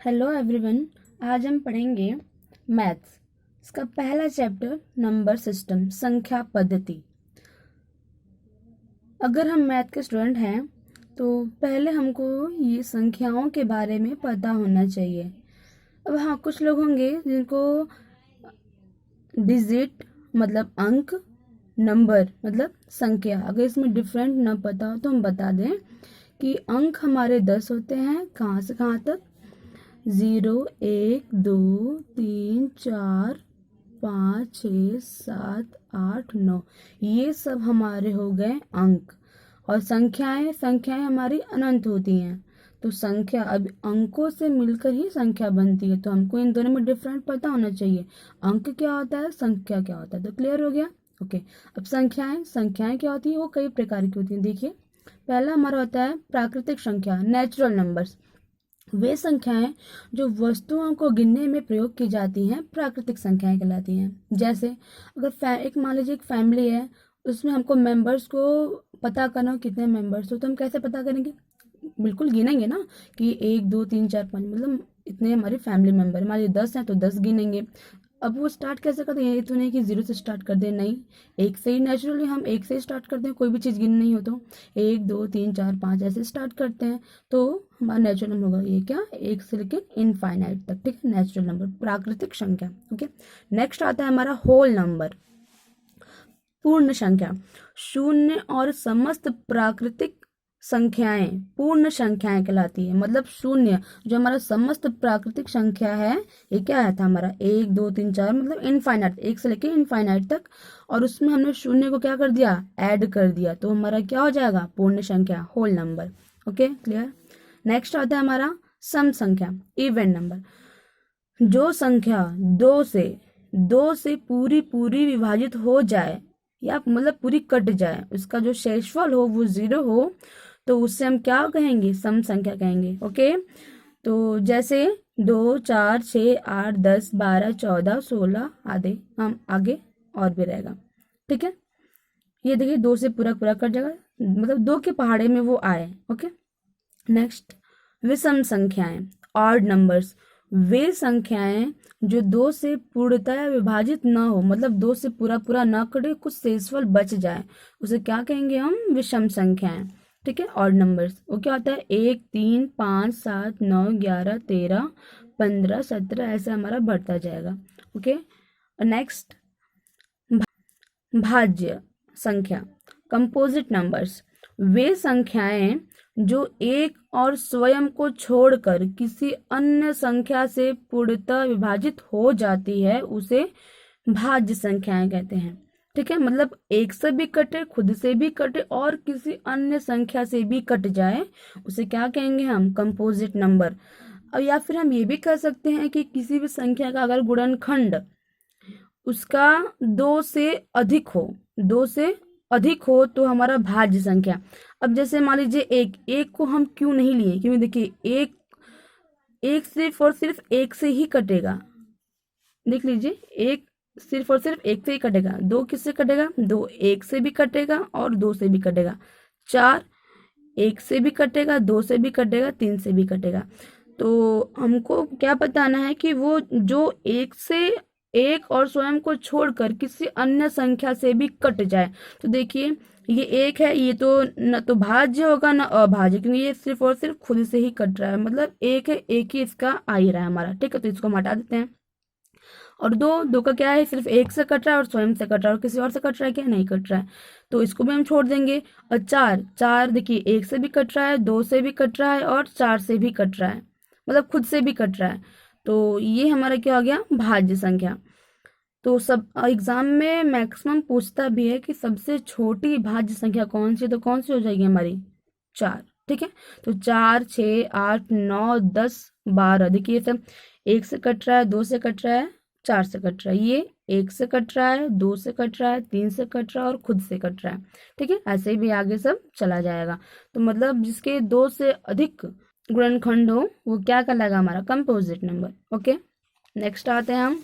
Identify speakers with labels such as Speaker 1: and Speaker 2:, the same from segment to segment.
Speaker 1: Hello everyone. आज हम पढ़ेंगे मैथ्स। इसका पहला चैप्टर नंबर सिस्टम, संख्या पद्धति। अगर हम मैथ के स्टूडेंट हैं तो पहले हमको ये संख्याओं के बारे में पता होना चाहिए। अब हाँ, कुछ लोग होंगे जिनको डिजिट मतलब अंक, नंबर मतलब संख्या, अगर इसमें डिफरेंट ना पता हो तो हम बता दें कि अंक हमारे 10 होते हैं। कहाँ से कहाँ तक? 0, 1, 2, 3, 4, 5, 6, 7, 8, 9, ये सब हमारे हो गए अंक। और संख्याएं संख्याएं हमारी अनंत होती हैं। तो संख्या अब अंकों से मिलकर ही संख्या बनती है, तो हमको इन दोनों में डिफरेंट पता होना चाहिए। अंक क्या होता है, संख्या क्या होता है, तो क्लियर हो गया। ओके। अब संख्याएं संख्याएं क्या होती है, वो कई प्रकार की होती हैं। देखिए, पहला हमारा होता है प्राकृतिक संख्या, नेचुरल नंबर्स। वे संख्याएं जो वस्तुओं को गिनने में प्रयोग की जाती हैं प्राकृतिक संख्याएं कहलाती हैं। जैसे अगर एक मान लीजिए एक फैमिली है, उसमें हमको मेंबर्स को पता करना हो कितने मेंबर्स हो, तो हम कैसे पता करेंगे? बिल्कुल गिनेंगे ना कि 1, 2, 3, 4, 5, मतलब इतने हमारे फैमिली मेंबर। हमारे 10 हैं तो 10 गिनेंगे। अब वो स्टार्ट कैसे करते हैं? ये तो नहीं कि 0 से स्टार्ट कर दे, नहीं, एक से ही। नेचुरली हम एक से ही स्टार्ट करते हैं, कोई भी चीज़ गिननी नहीं हो तो 1, 2, 3, 4, 5 ऐसे स्टार्ट करते हैं। तो हमारा नेचुरल नंबर होगा ये क्या, 1 से लेकर इनफाइनाइट तक। ठीक है, नेचुरल नंबर, प्राकृतिक संख्या। ओके। नेक्स्ट आता है हमारा होल नंबर, पूर्ण संख्या। शून्य और समस्त प्राकृतिक संख्याएं पूर्ण संख्याएं कहलाती है। मतलब शून्य जो हमारा समस्त प्राकृतिक संख्या है, ये क्या है था हमारा 1, 2, 3, 4, मतलब इनफाइनाइट, 1 से लेकर इनफाइनाइट तक। और उसमें हमने शून्य को क्या कर दिया, ऐड कर दिया, तो हमारा क्या हो जाएगा, पूर्ण संख्या, whole number. Okay, clear. Next आता है हमारा सम संख्या, इवन नंबर। जो संख्या दो से पूरी पूरी विभाजित हो जाए, या मतलब पूरी कट जाए, उसका जो शेषफल हो वो 0 हो, तो उससे हम क्या कहेंगे, सम संख्या कहेंगे। ओके। तो जैसे 2, 4, 6, 8, 10, 12, 14, 16 आदि, हम आगे और भी रहेगा। ठीक है, ये देखिए 2 से पूरा पूरा कट जाएगा, मतलब 2 के पहाड़े में वो आए। ओके। नेक्स्ट, विषम संख्याएं, ऑड नंबर्स। वे संख्याएं जो 2 से पूर्णतः विभाजित न हो, मतलब 2 से पूरा पूरा न कटे, कुछ शेषफल बच जाए, उसे क्या कहेंगे हम, विषम संख्याएं। ठीक है, ऑड नंबर्स वो क्या होता है, 1, 3, 5, 7, 9, 11, 13, 15, 17 ऐसे हमारा बढ़ता जाएगा। ओके। नेक्स्ट, भाज्य संख्या, कंपोजिट नंबर्स। वे संख्याएं जो एक और स्वयं को छोड़कर किसी अन्य संख्या से पूर्णतः विभाजित हो जाती है, उसे भाज्य संख्याएं कहते हैं। ठीक है, मतलब एक से भी कटे, खुद से भी कटे, और किसी अन्य संख्या से भी कट जाए, उसे क्या कहेंगे हम, कंपोजिट नंबर। और या फिर हम ये भी कह सकते हैं कि किसी भी संख्या का अगर गुणनखंड उसका 2 से अधिक हो, 2 से अधिक हो, तो हमारा भाज्य संख्या। अब जैसे मान लीजिए एक को हम क्यों नहीं लिए, क्योंकि देखिए एक एक सिर्फ और सिर्फ एक से ही कटेगा। देख लीजिए, एक सिर्फ और सिर्फ एक से ही कटेगा। 2 किससे कटेगा, 2 एक से भी कटेगा और 2 से भी कटेगा। 4 एक से भी कटेगा, 2 से भी कटेगा, 3 से भी कटेगा। तो हमको क्या बताना है कि वो जो एक और स्वयं को छोड़कर किसी अन्य संख्या से भी कट जाए। तो देखिए, ये एक है, ये तो न तो भाज्य होगा न अभाज्य, क्योंकि ये सिर्फ और सिर्फ खुद से ही कट रहा है, मतलब एक है, एक ही इसका आ ही रहा है हमारा। ठीक है, तो इसको हम हटा देते हैं। और दो का क्या है, सिर्फ एक से कट रहा है और स्वयं से कट रहा है, और किसी और से कट रहा है क्या, नहीं कट रहा है, तो इसको भी हम छोड़ देंगे। और चार देखिए, एक से भी कट रहा है, 2 से भी कट रहा है और 4 से भी कट रहा है, मतलब खुद से भी कट रहा है। तो ये हमारा क्या हो गया, भाज्य संख्या। तो सब एग्जाम में मैक्सिमम पूछता भी है कि सबसे छोटी भाज्य संख्या कौन सी है, तो कौन सी हो जाएगी हमारी, 4। ठीक है, तो 4, 6, 8, 9, 10, 12, देखिए सब एक से कट रहा है, 2 से कट रहा है, 4 से कट रहा है, ये एक से कट रहा है, 2 से कट रहा है, 3 से कट रहा है और खुद से कट रहा है। ठीक है, ऐसे ही भी आगे सब चला जाएगा। तो मतलब जिसके 2 से अधिक गुणनखंड हो, वो क्या कहलाएगा, हमारा कंपोजिट नंबर। ओके। नेक्स्ट आते हैं हम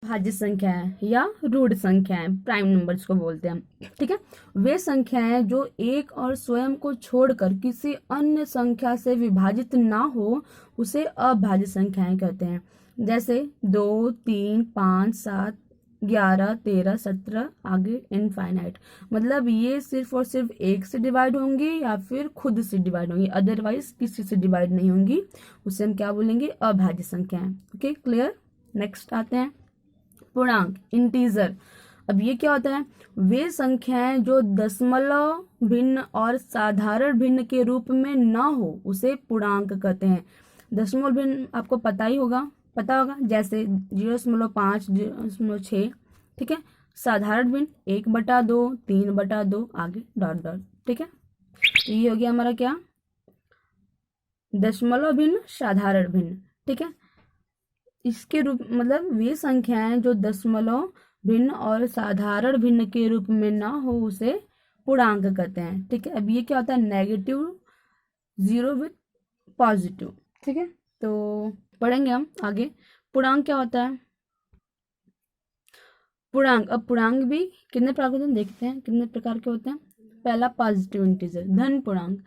Speaker 1: अभाज्य संख्याएं या रूढ़ संख्याएं, प्राइम नंबर्स को बोलते हैं। ठीक है, वे संख्याएं जो एक और स्वयं को छोड़कर किसी अन्य संख्या से विभाजित ना हो उसे अभाज्य संख्याएं कहते हैं। जैसे 2, 3, 5, 7, 11, 13, 17 आगे इनफाइनाइट। मतलब ये सिर्फ और सिर्फ एक से डिवाइड होंगी या फिर खुद से डिवाइड होंगी, अदरवाइज किसी से डिवाइड नहीं होंगी, उसे हम क्या बोलेंगे, अभाज्य संख्याएं। Okay, clear. नेक्स्ट आते हैं पूर्णांक, इंटीजर। अब ये क्या होता है, वे संख्याएं जो दशमलव भिन्न और साधारण भिन्न के रूप में ना हो उसे पूर्णांक कहते हैं। दशमलव भिन्न आपको पता होगा, जैसे 0.5, 0.6। ठीक है, साधारण भिन्न 1/2, 3/2 आगे डॉट डॉट। ठीक है, तो ये हो गया हमारा क्या, दशमलव भिन्न, साधारण भिन्न। ठीक है, इसके रूप मतलब वे संख्याएं जो दशमलव भिन्न और साधारण भिन्न के रूप में ना हो उसे पूर्णांक कहते हैं। ठीक है, अब ये क्या होता है, नेगेटिव 0 विथ पॉजिटिव। ठीक है, तो पढ़ेंगे हम आगे पूर्णांक क्या होता है। पूर्णांक, अब पूर्णांक भी कितने प्रकार के होते हैं, देखते हैं कितने प्रकार के होते हैं। पहला पॉजिटिव इंटीजर, धन पूर्णांक।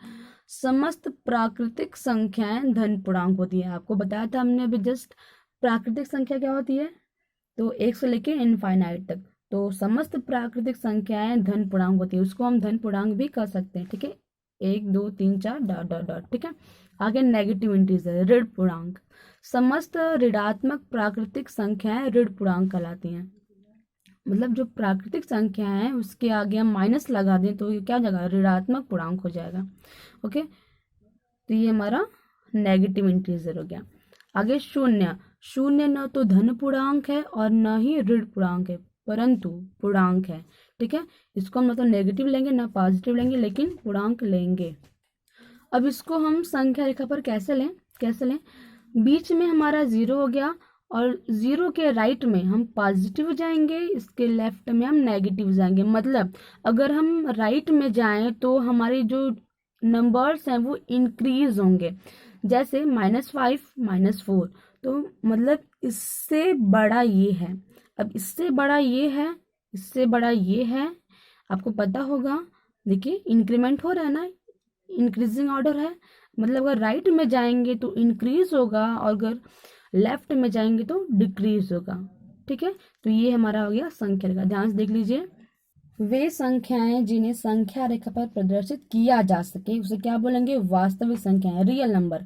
Speaker 1: समस्त प्राकृतिक संख्याएं धन पूर्णांक होती है। आपको बताया था हमने अभी जस्ट, प्राकृतिक संख्या क्या होती है, तो 1 से लेके इनफाइनाइट तक। तो समस्त प्राकृतिक संख्याएं धन पूर्णांक होती है, उसको हम धन पूर्णांक भी कर सकते हैं। ठीक है, 1, 2, 3, 4 डॉट डॉट डॉट। ठीक है, आगे नेगेटिव इंटीजर, ऋण पूर्णांक। समस्त ऋणात्मक प्राकृतिक संख्याएं ऋण पूर्णांक कहलाती हैं। मतलब जो प्राकृतिक संख्या है उसके आगे हम माइनस लगा दें तो ये क्या हो जाएगा, ऋणात्मक पूर्णांक हो जाएगा। ओके, तो ये हमारा नेगेटिव इंटीजर हो गया। आगे शून्य। शून्य न तो धन पूर्णांक है और न ही ऋण पूर्णांक है, परंतु पूर्णांक है। ठीक है, इसको हम मतलब नेगेटिव लेंगे ना पॉजिटिव लेंगे, लेकिन पूर्णांक लेंगे। अब इसको हम संख्या रेखा पर कैसे लें, बीच में हमारा 0 हो गया और 0 के राइट में हम पॉजिटिव जाएंगे, इसके लेफ्ट में हम नेगेटिव जाएंगे। मतलब अगर हम राइट में जाएं तो हमारे जो नंबर्स हैं वो इंक्रीज होंगे, जैसे -5, -4। तो मतलब इससे बड़ा ये है, अब इससे बड़ा ये है, इससे बड़ा ये है, आपको पता होगा। देखिए इंक्रीमेंट हो रहा है ना, इंक्रीजिंग ऑर्डर है। मतलब अगर राइट में जाएंगे तो इंक्रीज होगा और अगर लेफ्ट में जाएंगे तो डिक्रीज होगा। ठीक है, तो ये हमारा हो गया संख्या रेखा। ध्यान से देख लीजिए, वे संख्याएं जिन्हें संख्या रेखा पर प्रदर्शित किया जा सके उसे क्या बोलेंगे, वास्तविक संख्याएं, रियल नंबर।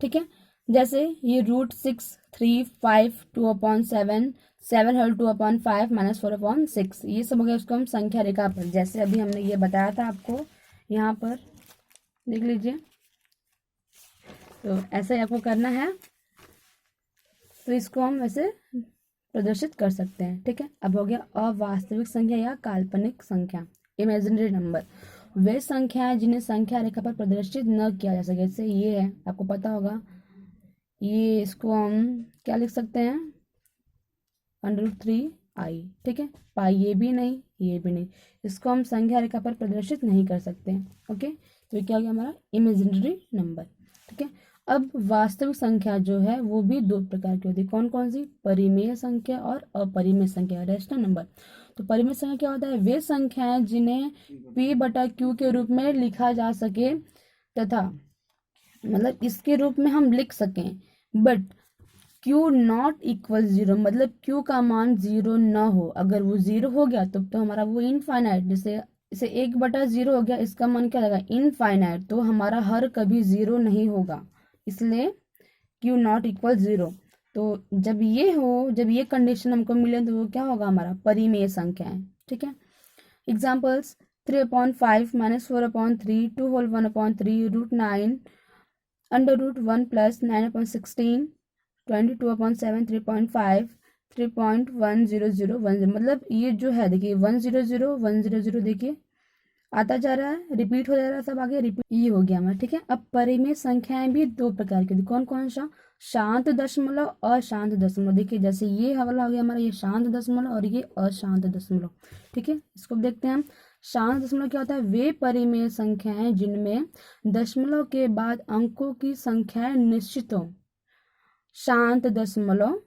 Speaker 1: ठीक है, जैसे ये √6, 3, 5, 2/7, 7 2/5, -4/6, ये सब हो गया उसको हम संख्या रेखा पर, जैसे अभी हमने ये बताया था आपको, यहाँ पर देख लीजिए। तो ऐसा ही आपको करना है, तो इसको हम ऐसे प्रदर्शित कर सकते हैं। ठीक है, अब हो गया अवास्तविक संख्या या काल्पनिक संख्या, इमेजिनरी नंबर। वे संख्याएं जिन्हें संख्या रेखा पर प्रदर्शित न किया जा सके, जैसे ये है, आपको पता होगा, ये इसको हम क्या लिख सकते हैं, √3i। ठीक है, पाई ये भी नहीं, ये भी नहीं, इसको हम संख्या रेखा पर प्रदर्शित नहीं कर सकते हैं। ओके, तो क्या हो गया हमारा इमेजिनरी नंबर। ठीक है, अब वास्तविक संख्या जो है वो भी 2 प्रकार की होती है। कौन कौन सी, परिमेय संख्या और अपरिमेय संख्या, रेशनल नंबर। तो परिमेय संख्या क्या होता है, वे संख्याएं जिन्हें p/q के रूप में लिखा जा सके तथा मतलब इसके रूप में हम लिख सकें, बट q नॉट इक्वल 0, मतलब q का मान 0 न हो। अगर वो 0 हो गया तो हमारा वो इनफाइनाइट, जैसे इसे 1/0 हो गया, इसका मान क्या लगा, इनफाइनाइट, तो हमारा हर कभी 0 नहीं होगा, इसलिए q नॉट इक्वल 0। तो जब ये कंडीशन हमको मिले तो वो क्या होगा, हमारा परिमेय संख्या है। ठीक है, एग्जाम्पल्स, 3/5, -4/3, 2 whole 1/3, √9, √1 + 9/16, 22/7, 3.5, 3.10010। मतलब ये जो है देखिए 100 देखिए आता जा रहा है, रिपीट हो जा रहा है, सब आगे रिपीट, ये हो गया हमारा। ठीक है, अब परिमेय संख्याएं भी 2 प्रकार की, कौन कौन सा, शांत दशमलव, अशांत दशमलव। देखिए जैसे ये वाला हो गया हमारा, ये शांत दशमलव और ये अशांत दशमलव। ठीक है, इसको देखते हैं हम। शांत दशमलव क्या होता है, वे परिमेय संख्याएं जिनमें दशमलव के बाद अंकों की संख्याएं निश्चित हो। शांत दशमलव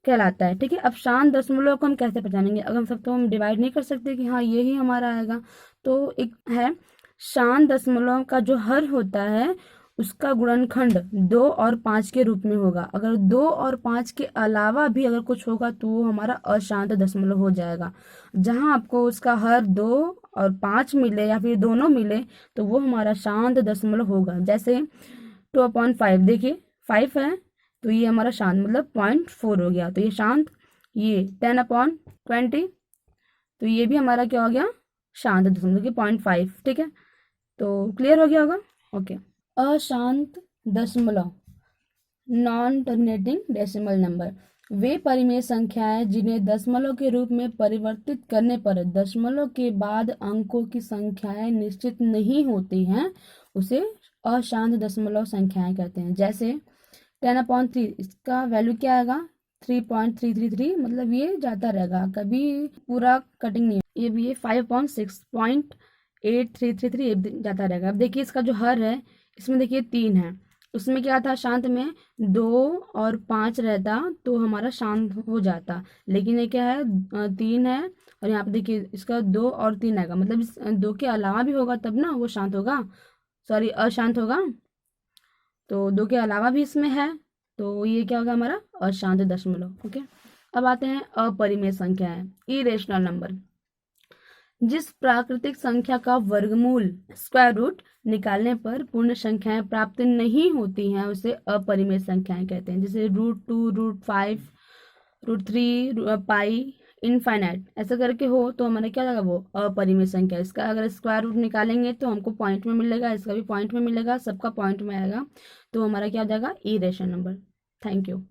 Speaker 1: कहलाता है। ठीक है, अब शांत दशमलव को हम कैसे पहचानेंगे? अगर हम सबको हम डिवाइड नहीं कर सकते कि हाँ ये ही हमारा आएगा, तो एक है शांत दशमलव का जो हर होता है उसका गुणनखंड 2 और 5 के रूप में होगा। अगर 2 और 5 के अलावा भी अगर कुछ होगा तो वो हमारा अशांत दशमलव हो जाएगा। जहां आपको उसका हर 2 और 5 मिले या फिर दोनों मिले तो वो हमारा शांत दशमलव होगा। जैसे 2/5, देखिए 5 है तो ये हमारा शांत मतलब 0.4 हो गया, तो ये शांत। ये 10/20 तो ये भी हमारा क्या हो गया? शांत दशमलव की 0.5। ठीक है, तो क्लियर हो गया होगा। ओके, अशांत दशमलव नॉन टर्मिनेटिंग डेसिमल नंबर वे परिमेय संख्याएं जिन्हें दशमलव के रूप में परिवर्तित करने पर दशमलव के बाद अंकों की संख्याएं निश्चित नहीं होती हैं, उसे अशांत दशमलव संख्याएं कहते हैं। जैसे 10/3, इसका वैल्यू क्या आएगा? 3.333, मतलब ये जाता रहेगा, कभी पूरा कटिंग नहीं। ये भी है 5/6, 0.8333, ये जाता रहेगा। अब देखिए इसका जो हर है इसमें देखिए 3 है, उसमें क्या था? शांत में 2 और 5 रहता तो हमारा शांत हो जाता, लेकिन ये क्या है? 3 है, और यहाँ पे देखिए इसका 2 और 3 आएगा, मतलब इस 2 के अलावा भी होगा तब ना वो शांत होगा, सॉरी अशांत होगा। तो 2 के अलावा भी इसमें है, तो ये क्या होगा? हमारा अशांत दशमलव। ओके, अब आते हैं अपरिमेय संख्याएं, इरेशनल नंबर। जिस प्राकृतिक संख्या का वर्गमूल स्क्वायर रूट निकालने पर पूर्ण संख्याएं प्राप्त नहीं होती हैं उसे अपरिमेय संख्याएं कहते हैं। जैसे √2, √5, √3, पाई, इनफाइनाइट, ऐसा करके हो तो हमारा क्या होगा? वो अपरिमेय संख्या। इसका अगर स्क्वायर रूट निकालेंगे तो हमको पॉइंट में मिलेगा, इसका भी पॉइंट में मिलेगा, सबका पॉइंट में आएगा, तो हमारा क्या हो जाएगा? Irrational number. Thank you.